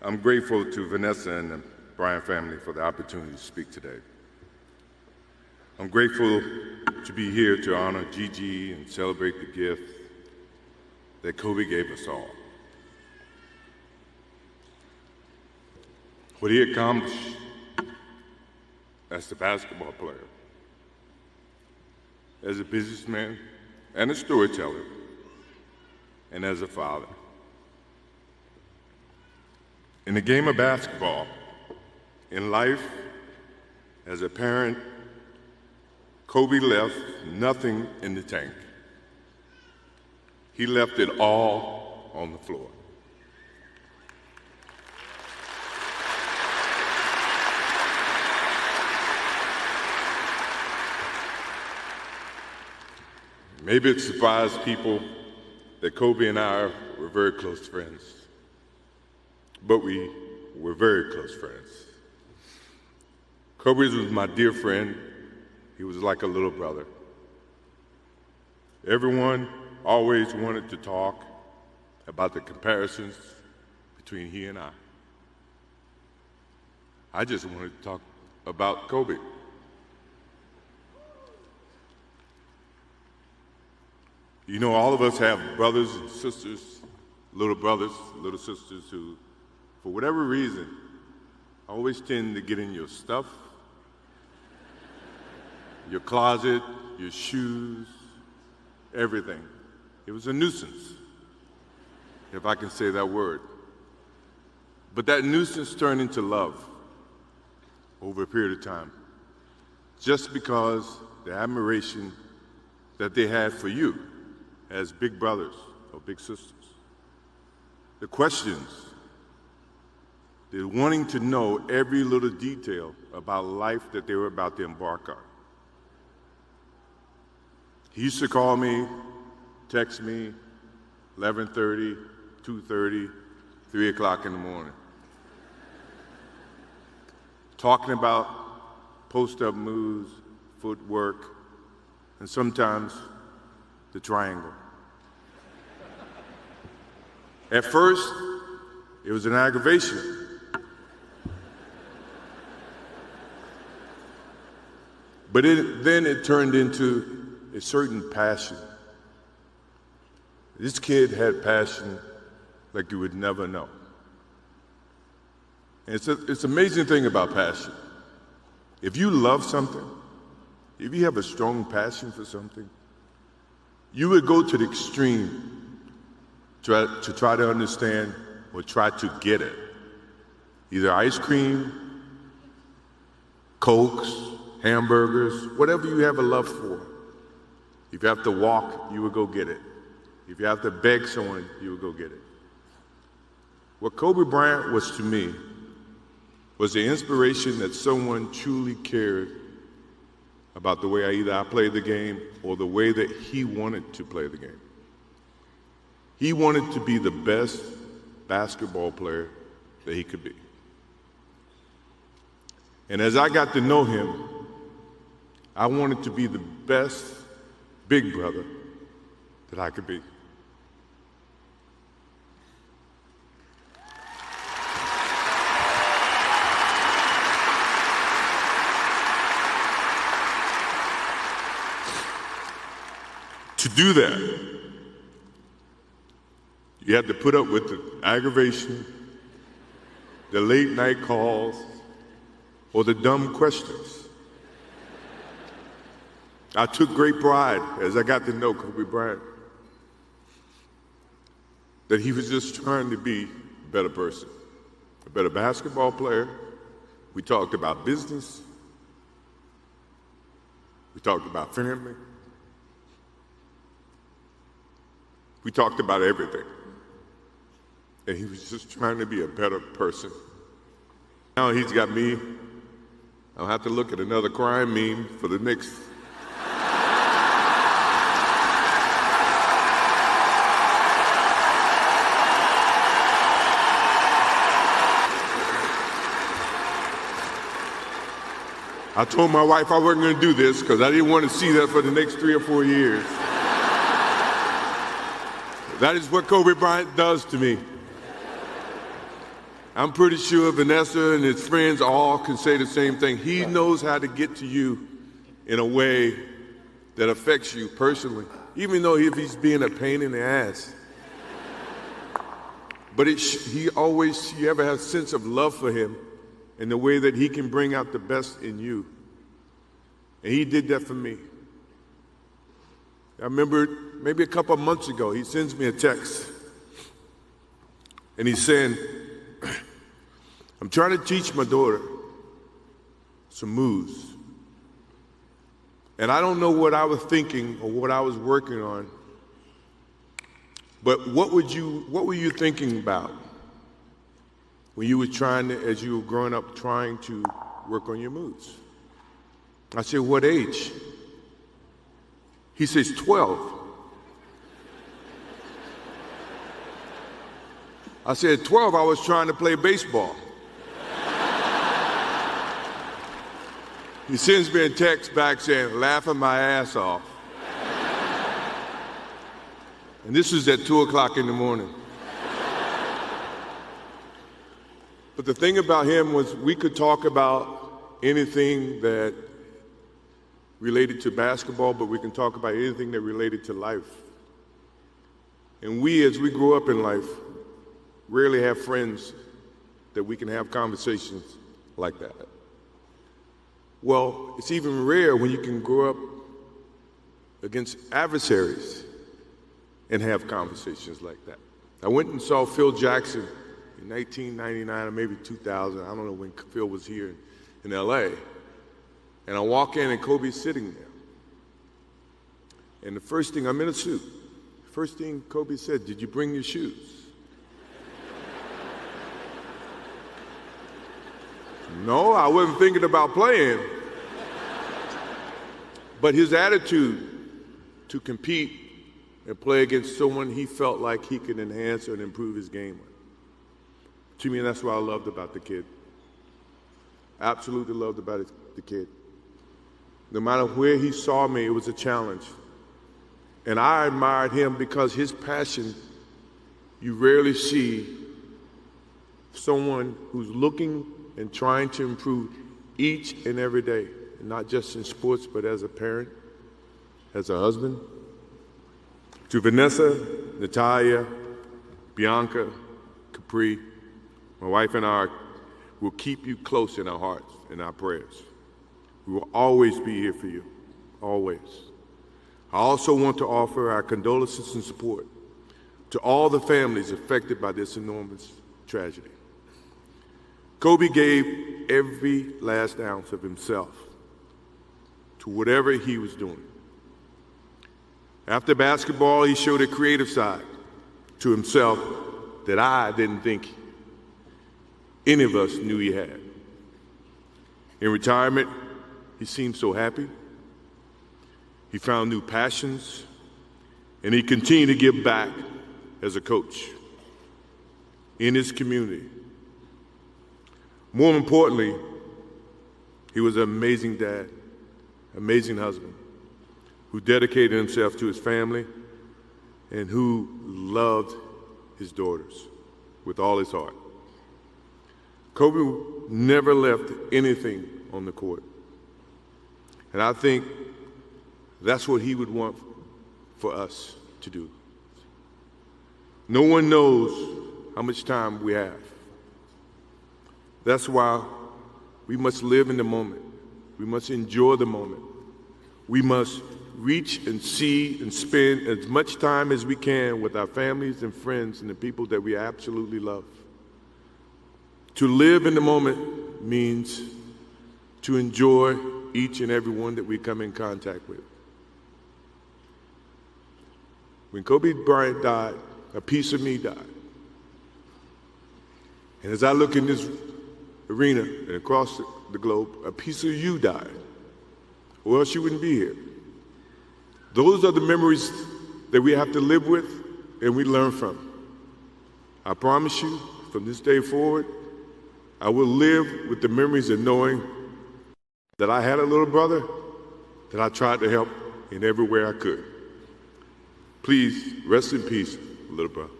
I'm grateful to Vanessa and the Bryant family for the opportunity to speak today. I'm grateful to be here to honor Gigi and celebrate the gift that Kobe gave us all. What he accomplished as a basketball player, as a businessman and a storyteller, and as a father. In the game of basketball, in life, as a parent, Kobe left nothing in the tank. He left it all on the floor. Maybe it surprised people that Kobe and I were very close friends, but we were very close friends. Kobe was my dear friend. He was like a little brother. Everyone always wanted to talk about the comparisons between he and I. I just wanted to talk about Kobe. You know, all of us have brothers and sisters, little sisters who, for whatever reason, always tend to get in your stuff, your closet, your shoes, everything. It was a nuisance, if I can say that word. But that nuisance turned into love over a period of time, just because the admiration that they had for you as big brothers or big sisters. The questions, the wanting to know every little detail about life that they were about to embark on. He used to call me, text me, 11:30, 2:30, 3 o'clock in the morning, talking about post-up moves, footwork, and sometimes the triangle. At first, it was an aggravation. But then it turned into a certain passion. This kid had passion like you would never know. And it's an amazing thing about passion. If you love something, if you have a strong passion for something, you would go to the extreme to try to understand or try to get it. Either ice cream, Cokes, hamburgers, whatever you have a love for. If you have to walk, you would go get it. If you have to beg someone, you would go get it. What Kobe Bryant was to me was the inspiration that someone truly cared about the way I played the game or the way that he wanted to play the game. He wanted to be the best basketball player that he could be. And as I got to know him, I wanted to be the best big brother that I could be. To do that, you had to put up with the aggravation, the late night calls, or the dumb questions. I took great pride as I got to know Kobe Bryant that he was just trying to be a better person, a better basketball player. We talked about business. We talked about family. We talked about everything. And he was just trying to be a better person. Now he's got me. I'll have to look at another crime meme for the next. I told my wife I wasn't going to do this because I didn't want to see that for the next 3 or 4 years. That is what Kobe Bryant does to me. I'm pretty sure Vanessa and his friends all can say the same thing. He knows how to get to you in a way that affects you personally, even though if he's being a pain in the ass. But you ever have a sense of love for him and the way that he can bring out the best in you. And he did that for me. I remember maybe a couple of months ago, he sends me a text. And he's saying, I'm trying to teach my daughter some moves. And I don't know what I was thinking or what I was working on, but what were you thinking about when you were as you were growing up, trying to work on your moves? I said, what age? He says, 12. I said, 12, I was trying to play baseball. He sends me a text back saying, laughing my ass off. And this was at 2 o'clock in the morning. But the thing about him was we could talk about anything that related to basketball, but we can talk about anything that related to life. And we, as we grow up in life, rarely have friends that we can have conversations like that. Well, it's even rare when you can grow up against adversaries and have conversations like that. I went and saw Phil Jackson in 1999 or maybe 2000. I don't know when Phil was here in LA. And I walk in and Kobe's sitting there. And the first thing, I'm in a suit. First thing Kobe said, did you bring your shoes? No, I wasn't thinking about playing. But his attitude to compete and play against someone he felt like he could enhance and improve his game with. To me, that's what I loved about the kid. Absolutely loved about the kid. No matter where he saw me, it was a challenge. And I admired him because his passion, you rarely see someone who's looking and trying to improve each and every day, not just in sports, but as a parent, as a husband. To Vanessa, Natalia, Bianca, Capri, my wife and I will keep you close in our hearts and our prayers. We will always be here for you, always. I also want to offer our condolences and support to all the families affected by this enormous tragedy. Kobe gave every last ounce of himself to whatever he was doing. After basketball, he showed a creative side to himself that I didn't think any of us knew he had. In retirement, he seemed so happy. He found new passions, and he continued to give back as a coach in his community. More importantly, he was an amazing dad, amazing husband, who dedicated himself to his family and who loved his daughters with all his heart. Kobe never left anything on the court. And I think that's what he would want for us to do. No one knows how much time we have. That's why we must live in the moment. We must enjoy the moment. We must reach and see and spend as much time as we can with our families and friends and the people that we absolutely love. To live in the moment means to enjoy each and every one that we come in contact with. When Kobe Bryant died, a piece of me died. And as I look in this arena and across the globe, a piece of you died, or else you wouldn't be here. Those are the memories that we have to live with and we learn from. I promise you, from this day forward, I will live with the memories of knowing that I had a little brother that I tried to help in every way I could. Please rest in peace, little brother.